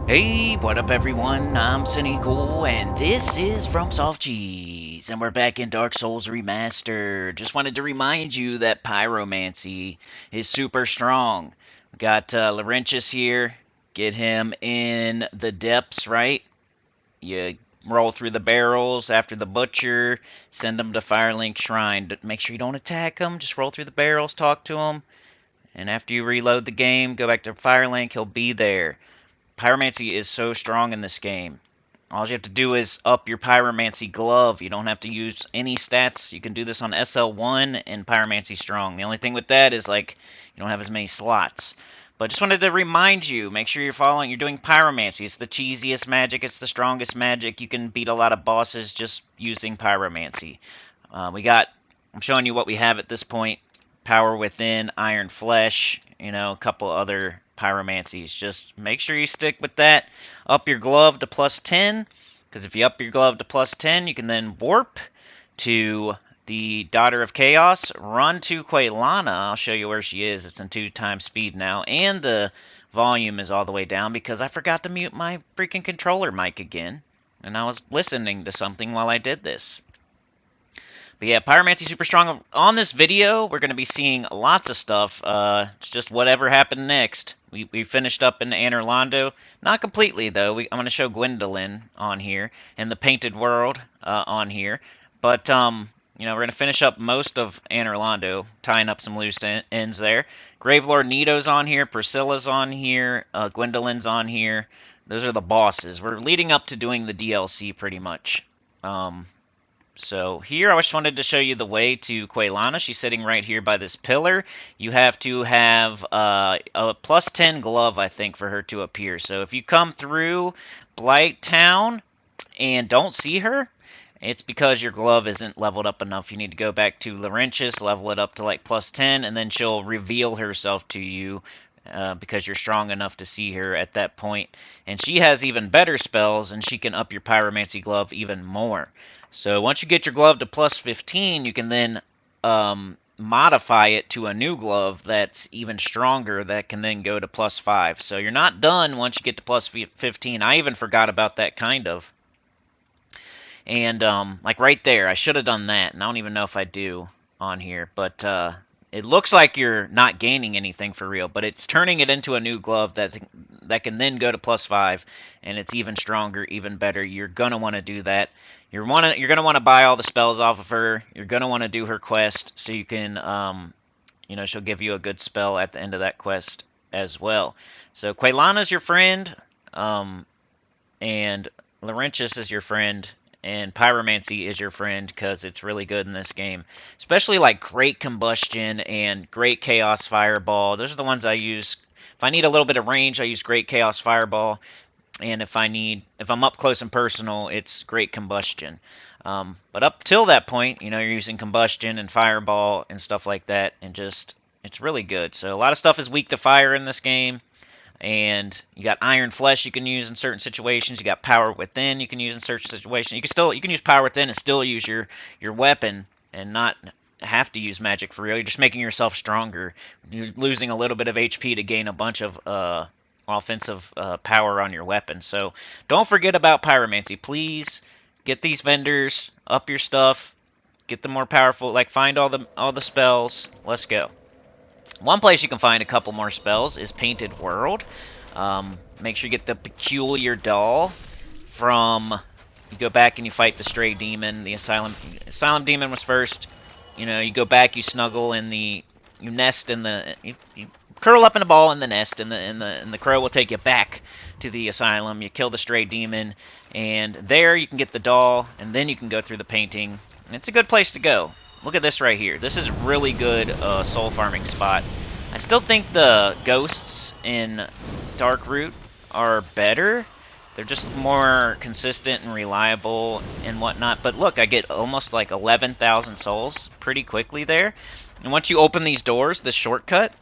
Hey, what up everyone? I'm Sinnycool, and this is FROMSoft Cheese, and we're back in Dark Souls Remastered. Just wanted to remind you that Pyromancy is super strong. We got Laurentius here. Get him in the depths, right? You roll through the barrels after the butcher, send him to Firelink Shrine. Make sure you don't attack him, just roll through the barrels, talk to him, and after you reload the game, go back to Firelink, he'll be there. Pyromancy is so strong in this game. All you have to do is up your Pyromancy glove. You don't have to use any stats. You can do this on SL1 and Pyromancy strong. The only thing with that is like you don't have as many slots. But just wanted to remind you, make sure you're doing Pyromancy. It's the cheesiest magic. It's the strongest magic. You can beat a lot of bosses just using Pyromancy. I'm showing you what we have at this point. Power Within, Iron Flesh, a couple other pyromancies. Just make sure you stick with that. Up your glove to +10, because if you up your glove to +10, you can then warp to the Daughter of Chaos, run to Quaylana. I'll show you where she is. It's in 2x speed now, and the volume is all the way down because I forgot to mute my freaking controller mic again, and I was listening to something while I did this. But yeah, Pyromancy super strong. On this video, we're going to be seeing lots of stuff. It's just whatever happened next. We finished up in Anor Londo. Not completely, though. I'm going to show Gwndolin on here, and the Painted World on here. But, we're going to finish up most of Anor Londo, tying up some loose ends there. Gravelord Nito's on here. Priscilla's on here. Gwyndolin's on here. Those are the bosses. We're leading up to doing the DLC, pretty much. So here I just wanted to show you the way to Quaylana. She's sitting right here by this pillar. You have to have a +10 glove, I think, for her to appear. So if you come through Blight Town and don't see her, it's because your glove isn't leveled up enough. You need to go back to Laurentius, level it up to like +10, and then she'll reveal herself to you because you're strong enough to see her at that point. And she has even better spells, and she can up your Pyromancy glove even more. So once you get your glove to +15, you can then modify it to a new glove that's even stronger that can then go to +5. So you're not done once you get to +15. I even forgot about that kind of. And like right there, I should have done that, and I don't even know if I do on here. But it looks like you're not gaining anything for real, but it's turning it into a new glove that can then go to +5, and it's even stronger, even better. You're gonna want to do that. You're gonna want to buy all the spells off of her. You're gonna want to do her quest so you can, she'll give you a good spell at the end of that quest as well. So Quaylana's your friend, and Laurentius is your friend, and Pyromancy is your friend because it's really good in this game. Especially like Great Combustion and Great Chaos Fireball. Those are the ones I use. If I need a little bit of range, I use Great Chaos Fireball. And if I'm up close and personal, it's Great Combustion. But up till that point, you're using Combustion and Fireball and stuff like that, and it's really good. So a lot of stuff is weak to fire in this game, and you got Iron Flesh you can use in certain situations. You got Power Within you can use in certain situations. You can use Power Within and still use your weapon and not have to use magic for real. You're just making yourself stronger. You're losing a little bit of HP to gain a bunch of offensive power on your weapon. So don't forget about Pyromancy. Please get these vendors, up your stuff, get them more powerful. Like find all the spells. Let's go. One place you can find a couple more spells is Painted World. Make sure you get the Peculiar Doll from. You go back and you fight the Stray Demon. The Asylum Demon was first. You go back, you snuggle in the. You nest in the. You curl up in a ball in the nest, and the crow will take you back to the asylum. You kill the Stray Demon, and there you can get the doll, and then you can go through the painting. And it's a good place to go. Look at this right here. This is a really good soul farming spot. I still think the ghosts in Darkroot are better. They're just more consistent and reliable and whatnot. But look, I get almost like 11,000 souls pretty quickly there. And once you open these doors, this shortcut,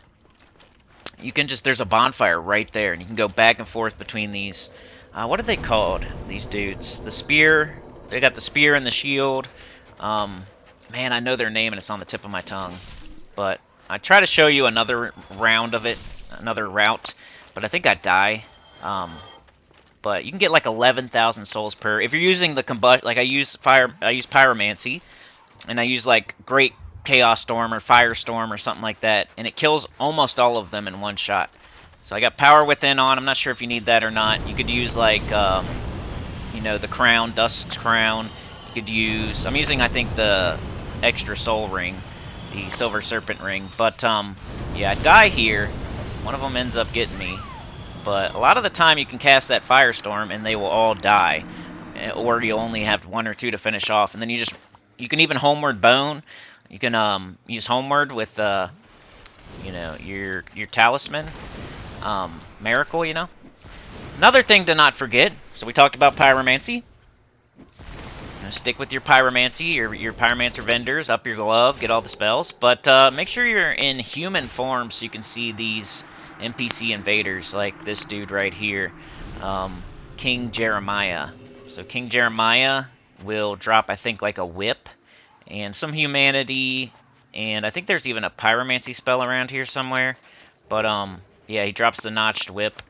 you can there's a bonfire right there, and you can go back and forth between these. What are they called? These dudes. The spear. They got the spear and the shield. Man, I know their name, and it's on the tip of my tongue. But I try to show you another round of it, another route, but I think I die. but you can get like 11,000 souls per. If you're using the combust, like I use pyromancy, and I use like Great Chaos Storm or Firestorm or something like that, and it kills almost all of them in one shot. So I got Power Within on. I'm not sure if you need that or not. You could use like, you know, the Crown, Dusk's Crown. You could use. I'm using, I think, the extra Soul Ring, the Silver Serpent Ring. But yeah, I die here. One of them ends up getting me. But a lot of the time you can cast that Firestorm and they will all die, or you only have one or two to finish off, and then you can even Homeward Bone. You can use Homeward with you know, your talisman, Miracle. You know, another thing to not forget. So we talked about pyromancy. Stick with your pyromancy, your pyromancer vendors, up your glove, get all the spells, but make sure you're in human form so you can see these NPC invaders like this dude right here, King Jeremiah. So King Jeremiah will drop, I think, like a whip and some humanity, and I think there's even a pyromancy spell around here somewhere. But yeah, he drops the notched whip,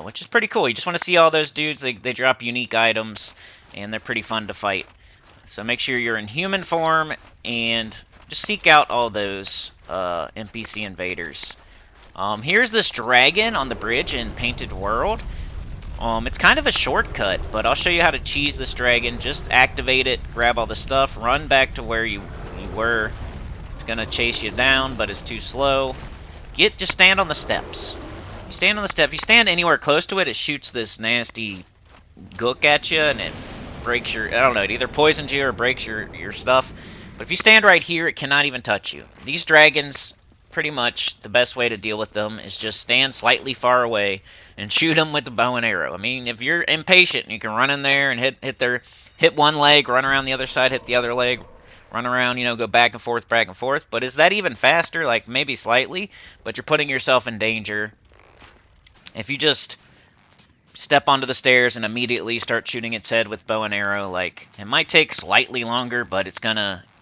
which is pretty cool. You just want to see all those dudes. They drop unique items, and they're pretty fun to fight. So make sure you're in human form and just seek out all those NPC invaders. Here's this dragon on the bridge in Painted World. It's kind of a shortcut, but I'll show you how to cheese this dragon. Just activate it, grab all the stuff, run back to where you were. It's gonna chase you down, but it's too slow. Just stand on the steps. You stand on the step. If you stand anywhere close to it, it shoots this nasty gook at you, and it breaks your, I don't know, it either poisons you or breaks your stuff. But if you stand right here, it cannot even touch you. These dragons, pretty much the best way to deal with them is just stand slightly far away and shoot them with the bow and arrow. I mean, if you're impatient, you can run in there and hit one leg, run around the other side, hit the other leg, run around, you know, go back and forth, back and forth. But is that even faster? Like, maybe slightly, but you're putting yourself in danger. If you just step onto the stairs and immediately start shooting its head with bow and arrow, like, it might take slightly longer, but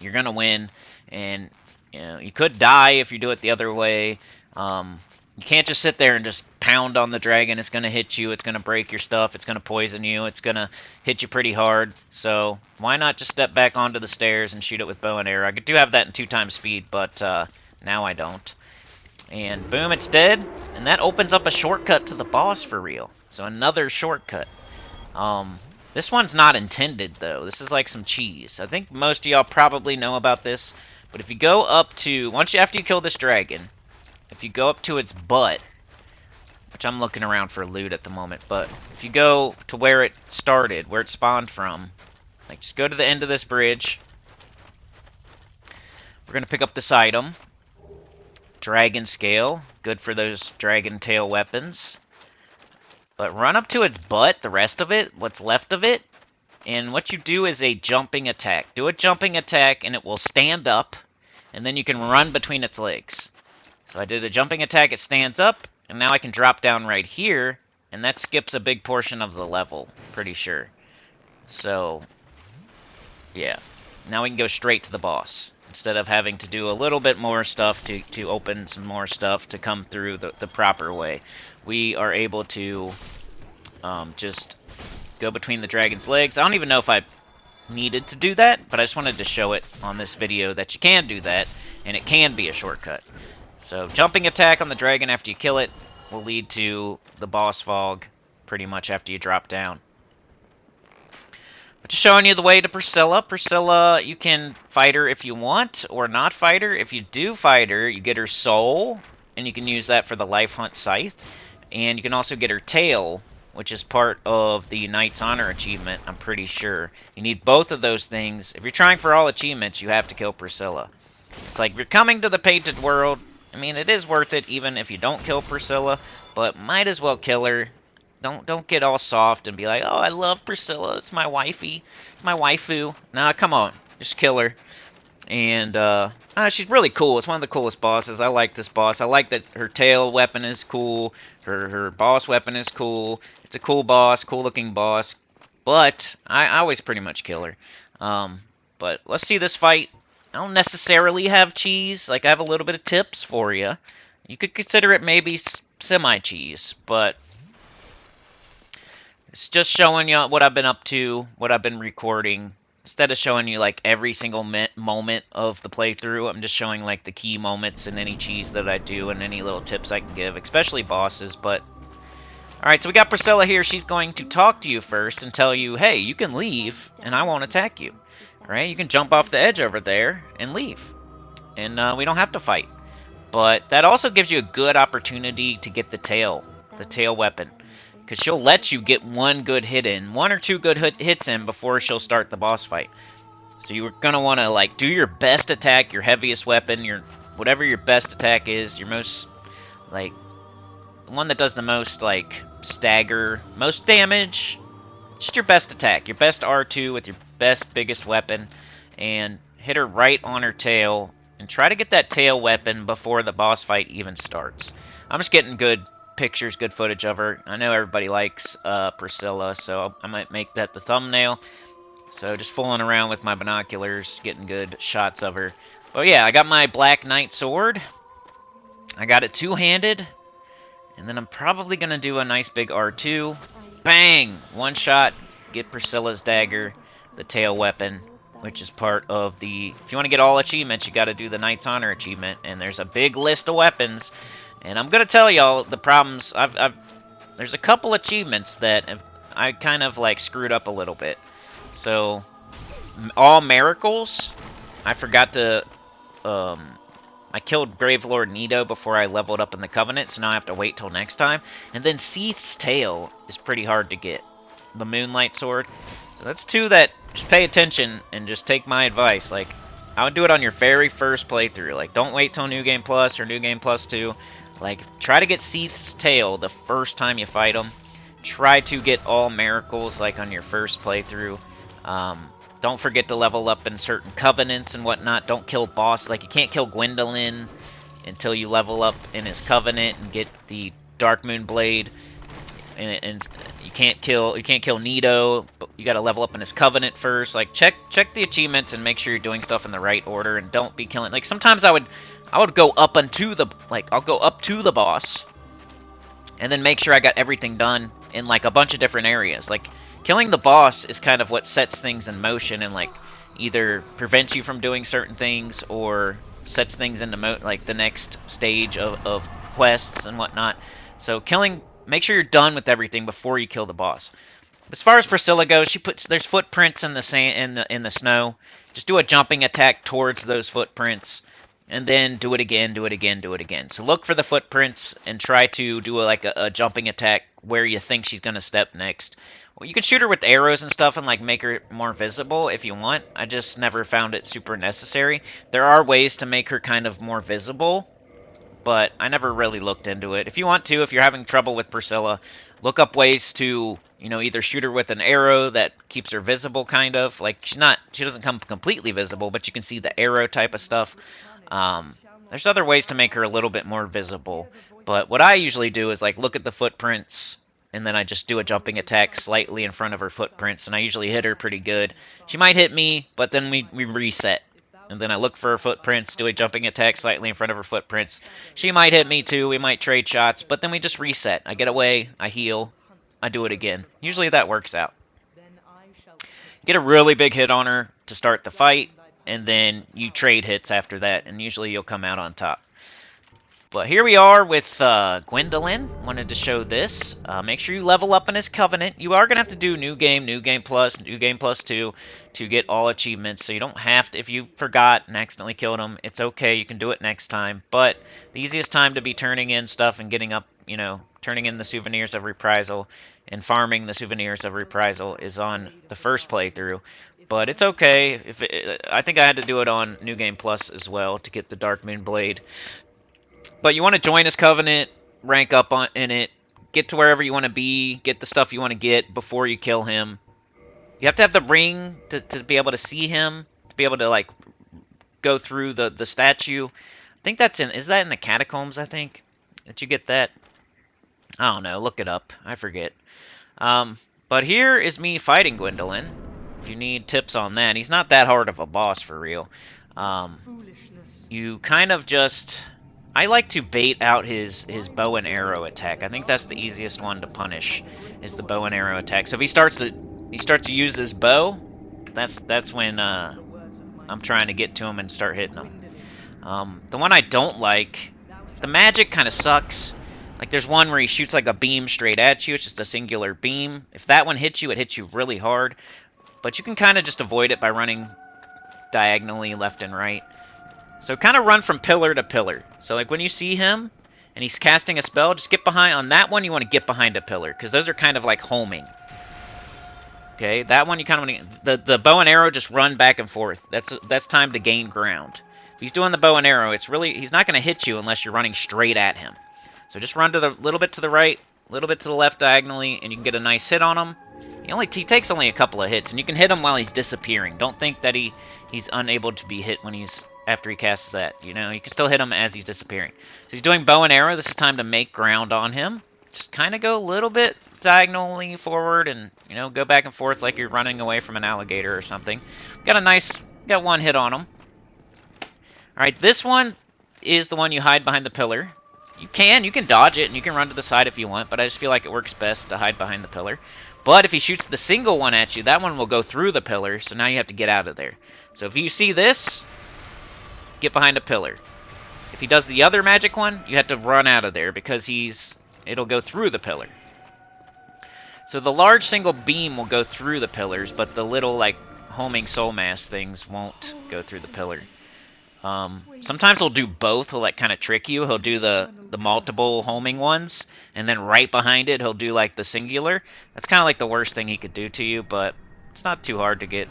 you're gonna win. And you know, you could die if you do it the other way. You can't just sit there and just pound on the dragon. It's gonna hit you. It's gonna break your stuff. It's gonna poison you. It's gonna hit you pretty hard. So why not just step back onto the stairs and shoot it with bow and arrow? I do have that in 2x speed, but now I don't. And boom, it's dead. And that opens up a shortcut to the boss for real. So another shortcut. This one's not intended, though. This is like some cheese. I think most of y'all probably know about this. But if you go up to, after you kill this dragon, if you go up to its butt, which I'm looking around for loot at the moment, but if you go to where it started, where it spawned from, like, just go to the end of this bridge. We're going to pick up this item. Dragon Scale, good for those dragon tail weapons. But run up to its butt, the rest of it, what's left of it, and what you do is a jumping attack. Do a jumping attack and it will stand up, and then you can run between its legs. So I did a jumping attack, it stands up, and now I can drop down right here, and that skips a big portion of the level, pretty sure. So, yeah. Now we can go straight to the boss, instead of having to do a little bit more stuff to open some more stuff to come through the proper way. We are able to just go between the dragon's legs. I don't even know if I needed to do that, but I just wanted to show it on this video that you can do that, and it can be a shortcut. So jumping attack on the dragon after you kill it will lead to the boss fog pretty much after you drop down. But just showing you the way to Priscilla. Priscilla, you can fight her if you want, or not fight her. If you do fight her, you get her soul, and you can use that for the Life Hunt Scythe. And you can also get her tail, which is part of the Knight's Honor achievement, I'm pretty sure. You need both of those things. If you're trying for all achievements, you have to kill Priscilla. It's like, if you're coming to the Painted World, I mean, it is worth it even if you don't kill Priscilla, but might as well kill her. Don't get all soft and be like, oh, I love Priscilla, it's my wifey, it's my waifu. Nah, come on, just kill her. And she's really cool. It's one of the coolest bosses. I like this boss. I like that her tail weapon is cool. Her boss weapon is cool. It's a cool boss, cool looking boss. But I always pretty much kill her. But let's see this fight. I don't necessarily have cheese. Like, I have a little bit of tips for you. You could consider it maybe semi-cheese, but It's just showing you what I've been up to, what I've been recording. Instead of showing you like every single moment of the playthrough, I'm just showing like the key moments and any cheese that I do and any little tips I can give, especially bosses. But alright, so we got Priscilla here. She's going to talk to you first and tell you, hey, you can leave and I won't attack you. Alright, you can jump off the edge over there and leave. And we don't have to fight. But that also gives you a good opportunity to get the tail weapon. Because she'll let you get one good hit in, one or two good hits in before she'll start the boss fight. So you're going to want to like do your best attack, your heaviest weapon, whatever your best attack is, your most, like, the one that does the most, like, stagger, most damage. Just your best attack, your best R2 with your best, biggest weapon, and hit her right on her tail, and try to get that tail weapon before the boss fight even starts. I'm just getting good pictures, good footage of her. I know everybody likes Priscilla, so I might make that the thumbnail. So just fooling around with my binoculars, getting good shots of her. But yeah, I got my Black Knight sword. I got it two-handed. And then I'm probably going to do a nice big R2. Bang! One shot, get Priscilla's dagger, the tail weapon, which is part of the... If you want to get all achievements, you got to do the Knight's Honor achievement. And there's a big list of weapons. And I'm going to tell y'all the problems. There's a couple achievements that I kind of like screwed up a little bit. So, all miracles, I forgot to, I killed Gravelord Nito before I leveled up in the Covenant, so now I have to wait till next time. And then Seath's tail is pretty hard to get, the Moonlight Sword. So that's two that, just pay attention and just take my advice. Like, I would do it on your very first playthrough. Like, don't wait till New Game Plus or New Game Plus 2. Like, try to get Seath's tail the first time you fight him. Try to get all miracles, like, on your first playthrough. Don't forget to level up in certain covenants and whatnot. Don't kill boss. Like, you can't kill Gwndolin until you level up in his covenant and get the Dark Moon Blade. And you can't kill Nito, but you gotta level up in his covenant first. Like, check the achievements and make sure you're doing stuff in the right order, and don't be killing. Like, sometimes I would go up onto the, like, I'll go up to the boss and then make sure I got everything done in like a bunch of different areas. Like, killing the boss is kind of what sets things in motion and like either prevents you from doing certain things or sets things into like the next stage of quests and whatnot. So make sure you're done with everything before you kill the boss. As far as Priscilla goes, there's footprints in the sand, in the snow. Just do a jumping attack towards those footprints, and then do it again, do it again, do it again. So look for the footprints and try to do a jumping attack where you think she's gonna step next. Well, you can shoot her with arrows and stuff and like make her more visible if you want. I just never found it super necessary. There are ways to make her kind of more visible, but I never really looked into it. If you want to, if you're having trouble with Priscilla, look up ways to, you know, either shoot her with an arrow that keeps her visible, kind of. Like, she doesn't come completely visible, but you can see the arrow type of stuff. There's other ways to make her a little bit more visible. But what I usually do is, like, look at the footprints, and then I just do a jumping attack slightly in front of her footprints, and I usually hit her pretty good. She might hit me, but then we reset. And then I look for her footprints, do a jumping attack slightly in front of her footprints. She might hit me too, we might trade shots, but then we just reset. I get away, I heal, I do it again. Usually that works out. Get a really big hit on her to start the fight, and then you trade hits after that, and usually you'll come out on top. But here we are with Gwndolin. Wanted to show this. Make sure you level up in his Covenant. You are going to have to do New Game Plus, New Game Plus 2 to get all achievements. So you don't have to, if you forgot and accidentally killed him, it's okay. You can do it next time. But the easiest time to be turning in stuff and getting up, you know, turning in the Souvenirs of Reprisal and farming the Souvenirs of Reprisal is on the first playthrough. But it's okay. I think I had to do it on New Game Plus as well to get the Dark Moon Blade. But you want to join his Covenant, rank up in it, get to wherever you want to be, get the stuff you want to get before you kill him. You have to have the ring to be able to see him, to be able to, like, go through the statue. I think that's is that in the Catacombs, I think? Did you get that? I don't know, look it up. I forget. But here is me fighting Gwndolin. If you need tips on that. He's not that hard of a boss, for real. You kind of just I like to bait out his bow and arrow attack. I think that's the easiest one to punish, is the bow and arrow attack. So if he starts to use his bow, that's when I'm trying to get to him and start hitting him. The one I don't like, the magic kind of sucks. Like there's one where he shoots like a beam straight at you. It's just a singular beam. If that one hits you, it hits you really hard. But you can kind of just avoid it by running diagonally left and right. So kind of run from pillar to pillar. So like when you see him and he's casting a spell, just get behind. On that one, you want to get behind a pillar because those are kind of like homing. Okay, that one you kind of want to... The bow and arrow just run back and forth. That's time to gain ground. If he's doing the bow and arrow, he's not going to hit you unless you're running straight at him. So just run to the little bit to the right, a little bit to the left diagonally, and you can get a nice hit on him. He takes only a couple of hits, and you can hit him while he's disappearing. Don't think that he's unable to be hit when after he casts that. You know, you can still hit him as he's disappearing. So he's doing bow and arrow. This is time to make ground on him. Just kind of go a little bit diagonally forward, and go back and forth like you're running away from an alligator or something. Got one hit on him. All right, this one is the one you hide behind the pillar. You can dodge it and you can run to the side if you want, but I just feel like it works best to hide behind the pillar. But if he shoots the single one at you, that one will go through the pillar, so now you have to get out of there. So if you see this, get behind a pillar. If he does the other magic one, you have to run out of there because it'll go through the pillar. So the large single beam will go through the pillars, but the little like homing soul mass things won't go through the pillar. Sometimes he'll do both. He'll like kind of trick you. He'll do the multiple homing ones, and then right behind it he'll do like the singular. That's kind of like the worst thing he could do to you, but it's not too hard to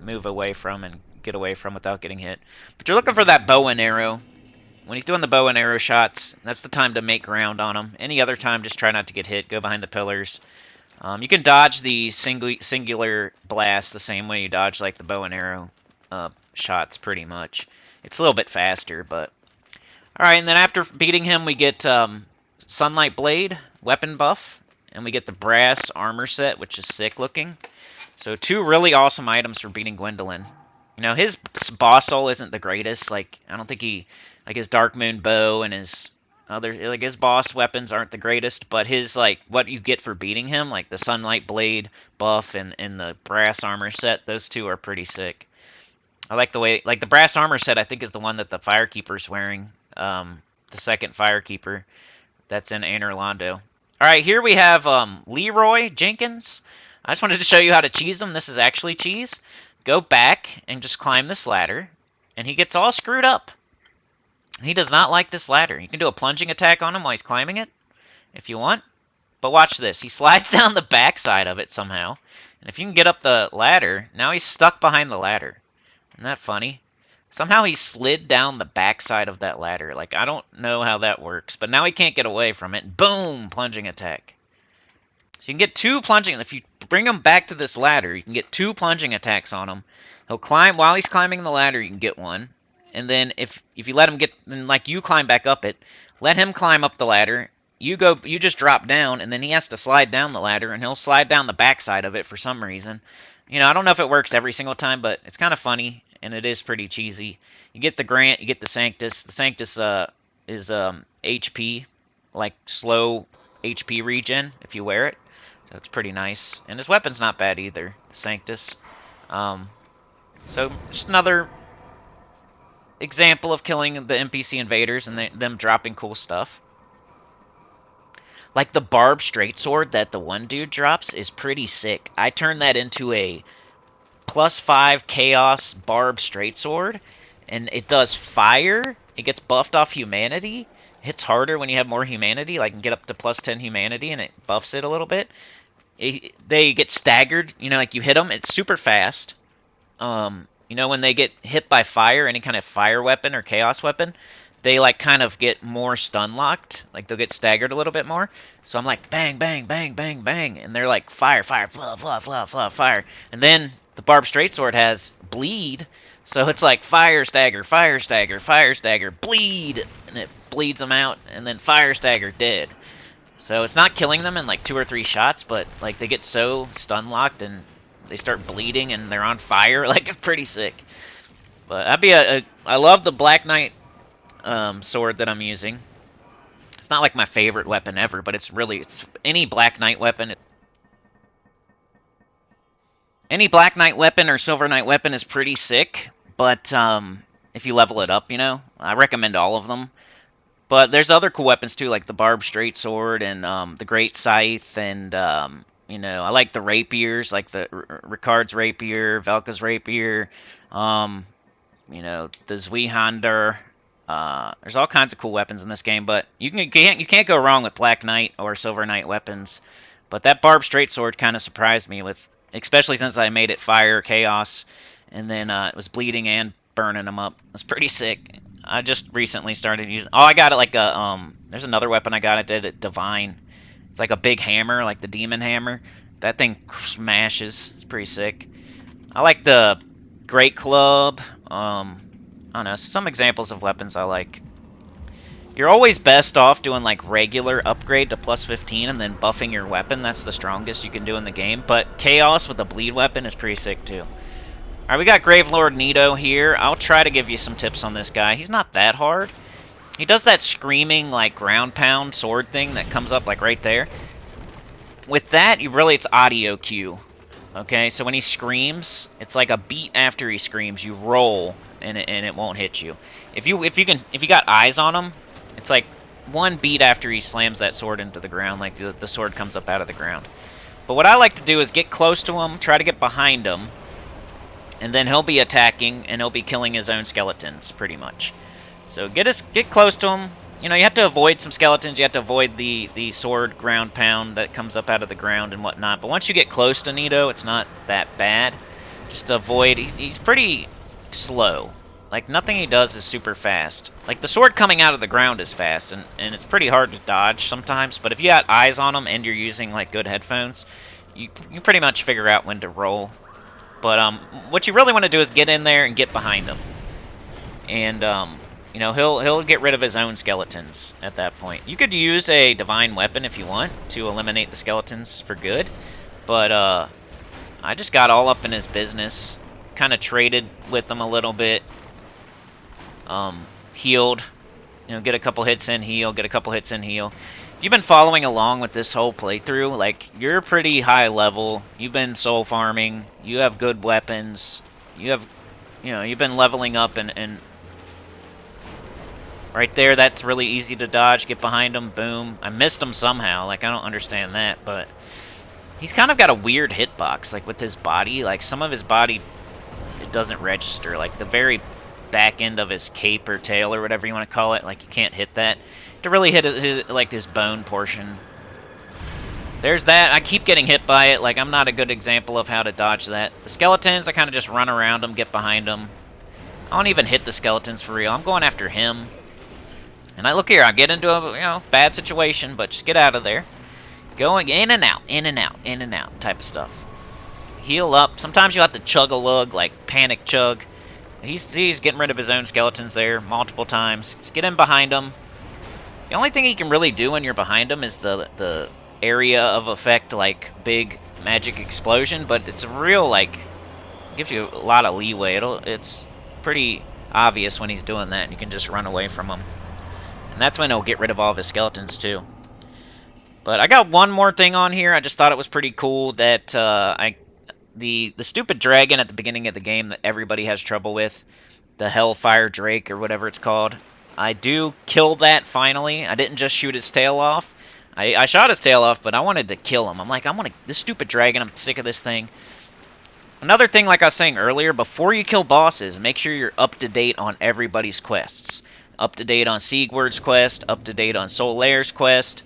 move away from and get away from without getting hit. But you're looking for that bow and arrow. When he's doing the bow and arrow shots, that's the time to make ground on him. Any other time, just try not to get hit. Go behind the pillars. You can dodge the singular blast the same way you dodge like the bow and arrow shots, pretty much. It's a little bit faster, but... Alright, and then after beating him, we get Sunlight Blade, weapon buff, and we get the brass armor set, which is sick looking. So 2 really awesome items for beating Gwndolin. His boss soul isn't the greatest. Like, I don't think his Dark Moon bow and his his boss weapons aren't the greatest, but his, what you get for beating him, like the Sunlight Blade buff and the brass armor set, those 2 are pretty sick. I like the way, the brass armor set, I think, is the one that the Firekeeper's wearing. The second Firekeeper that's in Anor Londo. Alright, here we have Leroy Jenkins. I just wanted to show you how to cheese him. This is actually cheese. Go back and just climb this ladder, and he gets all screwed up. He does not like this ladder. You can do a plunging attack on him while he's climbing it, if you want. But watch this. He slides down the backside of it somehow. And if you can get up the ladder, now he's stuck behind the ladder. Isn't that funny? Somehow he slid down the backside of that ladder. Like, I don't know how that works. But now he can't get away from it. Boom! Plunging attack. So you can get 2 plunging... If you bring him back to this ladder, you can get 2 plunging attacks on him. He'll climb... While he's climbing the ladder, you can get one. And then if you let him get... Like, you climb back up it. Let him climb up the ladder. You just drop down, and then he has to slide down the ladder, and he'll slide down the backside of it for some reason. I don't know if it works every single time, but it's kind of funny. And it is pretty cheesy. You get the Grant, you get the Sanctus. The Sanctus is HP, like slow HP regen if you wear it. So it's pretty nice. And his weapon's not bad either, the Sanctus. So just another example of killing the NPC invaders and them dropping cool stuff. Like the barbed straight sword that the one dude drops is pretty sick. I turned that into a +5 chaos barb straight sword, and it does fire. It gets buffed off humanity. It hits harder when you have more humanity. Like, you can get up to +10 humanity, and it buffs it a little bit. They get staggered. Like, you hit them, it's super fast. When they get hit by fire, any kind of fire weapon or chaos weapon, they kind of get more stun locked. Like, they'll get staggered a little bit more. So I'm like, bang, bang, bang, bang, bang, and they're like, fire, fire, fluff, fluff, fluff, fluff, fire. And then the barbed straight sword has bleed, so it's like fire stagger, fire stagger, fire stagger, bleed, and it bleeds them out, and then fire stagger, dead. So it's not killing them in 2 or 3 shots, but they get so stun locked and they start bleeding and they're on fire. It's pretty sick. But that'd be I love the Black Knight sword that I'm using. It's not like my favorite weapon ever, but it's any Black Knight weapon. Any Black Knight weapon or Silver Knight weapon is pretty sick, but if you level it up, I recommend all of them. But there's other cool weapons too, like the barbed straight sword and the great scythe, and I like the rapiers, like the Ricard's rapier, Velka's rapier, the Zweihander. There's all kinds of cool weapons in this game, but you can't go wrong with Black Knight or Silver Knight weapons. But that barbed straight sword kind of surprised me especially since I made it fire chaos, and then it was bleeding and burning them up. It was pretty sick. I just recently started using. Oh, I got it like a There's another weapon I got. I did it divine. It's like a big hammer, like the demon hammer. That thing smashes. It's pretty sick. I like the great club. I don't know. Some examples of weapons I like. You're always best off doing like regular upgrade to plus 15 and then buffing your weapon. That's the strongest you can do in the game. But chaos with a bleed weapon is pretty sick too. Alright, we got Gravelord Nito here. I'll try to give you some tips on this guy. He's not that hard. He does that screaming, like, ground pound sword thing that comes up, like, right there. With that, it's audio cue. Okay, so when he screams, it's like a beat after he screams. You roll, and it won't hit you. If you got eyes on him, it's like one beat after he slams that sword into the ground, like the sword comes up out of the ground. But what I like to do is get close to him, try to get behind him, and then he'll be attacking, and he'll be killing his own skeletons, pretty much. So get close to him. You have to avoid some skeletons. You have to avoid the sword ground pound that comes up out of the ground and whatnot. But once you get close to Nito, it's not that bad. Just avoid. He's pretty slow. Like, nothing he does is super fast. Like, the sword coming out of the ground is fast, and it's pretty hard to dodge sometimes. But if you got eyes on him and you're using, like, good headphones, you pretty much figure out when to roll. But what you really want to do is get in there and get behind him. And, he'll get rid of his own skeletons at that point. You could use a divine weapon if you want to eliminate the skeletons for good. But, I just got all up in his business. Kind of traded with him a little bit. Healed. Get a couple hits in, heal. Get a couple hits in, heal. If you've been following along with this whole playthrough, like, you're pretty high level. You've been soul farming. You have good weapons. You've been leveling up and right there, that's really easy to dodge. Get behind him, boom. I missed him somehow. Like, I don't understand that, but he's kind of got a weird hitbox, like, with his body. Like, some of his body, it doesn't register. Like, the very back end of his cape or tail or whatever you want to call it, like, you can't hit that. To really hit his bone portion. There's that. I keep getting hit by it. Like, I'm not a good example of how to dodge that. The skeletons, I kind of just run around them, get behind them. I don't even hit the skeletons for real. I'm going after him. And I look here, I get into a bad situation, but just get out of there. Going in and out, in and out, in and out type of stuff. Heal up. Sometimes you have to chug a lug, like panic chug. He's getting rid of his own skeletons there multiple times. Just get in behind him. The only thing he can really do when you're behind him is the area of effect, like big magic explosion, but it's a real, like, gives you a lot of leeway. It's pretty obvious when he's doing that, and you can just run away from him. And that's when he'll get rid of all of his skeletons too. But I got one more thing on here. I just thought it was pretty cool that the stupid dragon at the beginning of the game that everybody has trouble with, the Hellfire Drake or whatever it's called. I do kill that finally. I didn't just shoot his tail off. I shot his tail off, but I wanted to kill him. I'm like, this stupid dragon, I'm sick of this thing. Another thing, like I was saying earlier, before you kill bosses, make sure you're up to date on everybody's quests. Up to date on Siegward's quest, up to date on Solaire's quest.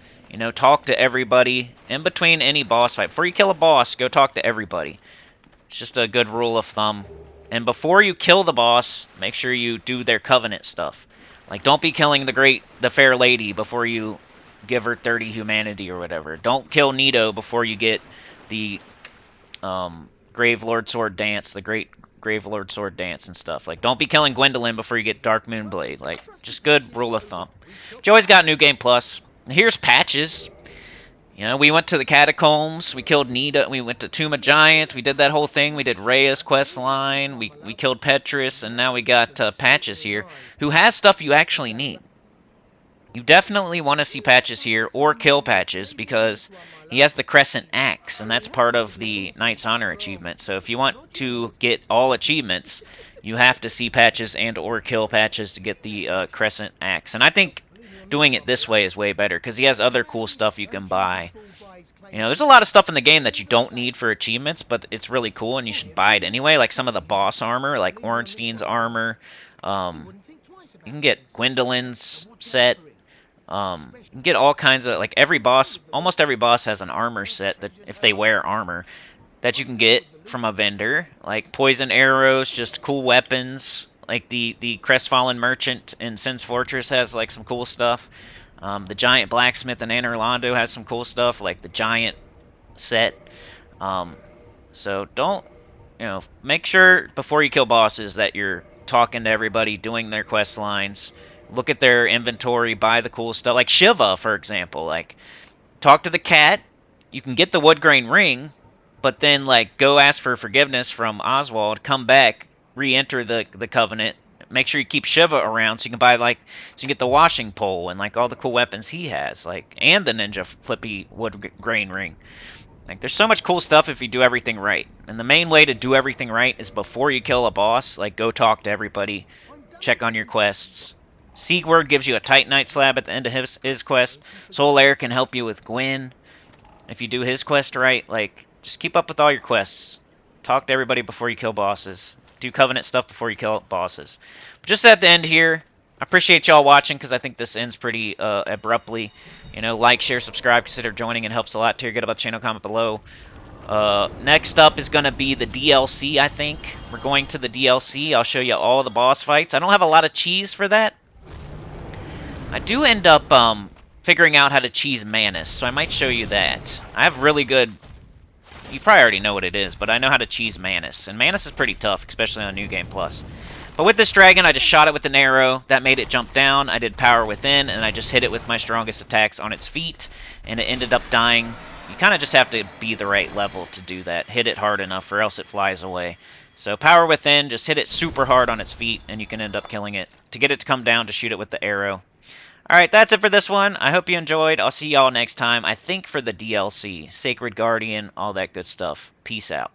Talk to everybody in between any boss fight. Before you kill a boss, go talk to everybody. It's just a good rule of thumb. And before you kill the boss, make sure you do their covenant stuff. Like, don't be killing the fair lady before you give her 30 humanity or whatever. Don't kill Nito before you get the Gravelord Sword Dance, the Great Gravelord Sword Dance and stuff. Like, don't be killing Gwndolin before you get Dark Moonblade. Like, just good rule of thumb. But you always got New Game Plus. Here's patches. You know, we went to the catacombs. We killed Nita. We went to Tomb of Giants. We did that whole thing. We did Rhea's quest line. We killed Petrus, and now we got Patches here, who has stuff you actually need. You definitely want to see Patches here, or kill Patches, because he has the Crescent Axe, and that's part of the Knight's Honor achievement. So if you want to get all achievements, you have to see Patches and or kill Patches to get the Crescent Axe. And I think doing it this way is way better, because he has other cool stuff you can buy. You know, there's a lot of stuff in the game that you don't need for achievements, but it's really cool, and you should buy it anyway, like some of the boss armor, like Ornstein's armor. You can get Gwyndolin's set. You can get all kinds of, like, every boss, almost every boss has an armor set, that if they wear armor, that you can get from a vendor. Like poison arrows, just cool weapons. Like the Crestfallen Merchant in Sin's Fortress has like some cool stuff. The Giant Blacksmith in Anor Londo has some cool stuff, like the Giant set. So don't, you know, make sure before you kill bosses that you're talking to everybody, doing their quest lines. Look at their inventory, buy the cool stuff. Like Shiva, for example. Like, talk to the cat. You can get the wood grain ring, but then, like, go ask for forgiveness from Oswald, come back, re-enter the Covenant. Make sure you keep Shiva around so you can buy, like, so you get the washing pole and, like, all the cool weapons he has. Like, and the Ninja Flippy wood grain ring. Like, there's so much cool stuff if you do everything right. And the main way to do everything right is before you kill a boss, like, go talk to everybody, check on your quests. Siegward gives you a Titanite slab at the end of his quest. Solaire can help you with Gwyn. If you do his quest right, like, just keep up with all your quests. Talk to everybody before you kill bosses. Do Covenant stuff before you kill bosses. But just at the end here, I appreciate y'all watching, because I think this ends pretty abruptly. You know, like, share, subscribe, consider joining. It helps a lot. Tell your good about the channel, comment below. Next up is going to be the DLC, I think. We're going to the DLC. I'll show you all the boss fights. I don't have a lot of cheese for that. I do end up figuring out how to cheese Manus, so I might show you that. I have really good... You probably already know what it is, but I know how to cheese Manus. And Manus is pretty tough, especially on New Game Plus. But with this dragon, I just shot it with an arrow. That made it jump down. I did Power Within, and I just hit it with my strongest attacks on its feet. And it ended up dying. You kind of just have to be the right level to do that. Hit it hard enough, or else it flies away. So Power Within, just hit it super hard on its feet, and you can end up killing it. To get it to come down, just shoot it with the arrow. Alright, that's it for this one. I hope you enjoyed. I'll see y'all next time, I think for the DLC. Sacred Guardian, all that good stuff. Peace out.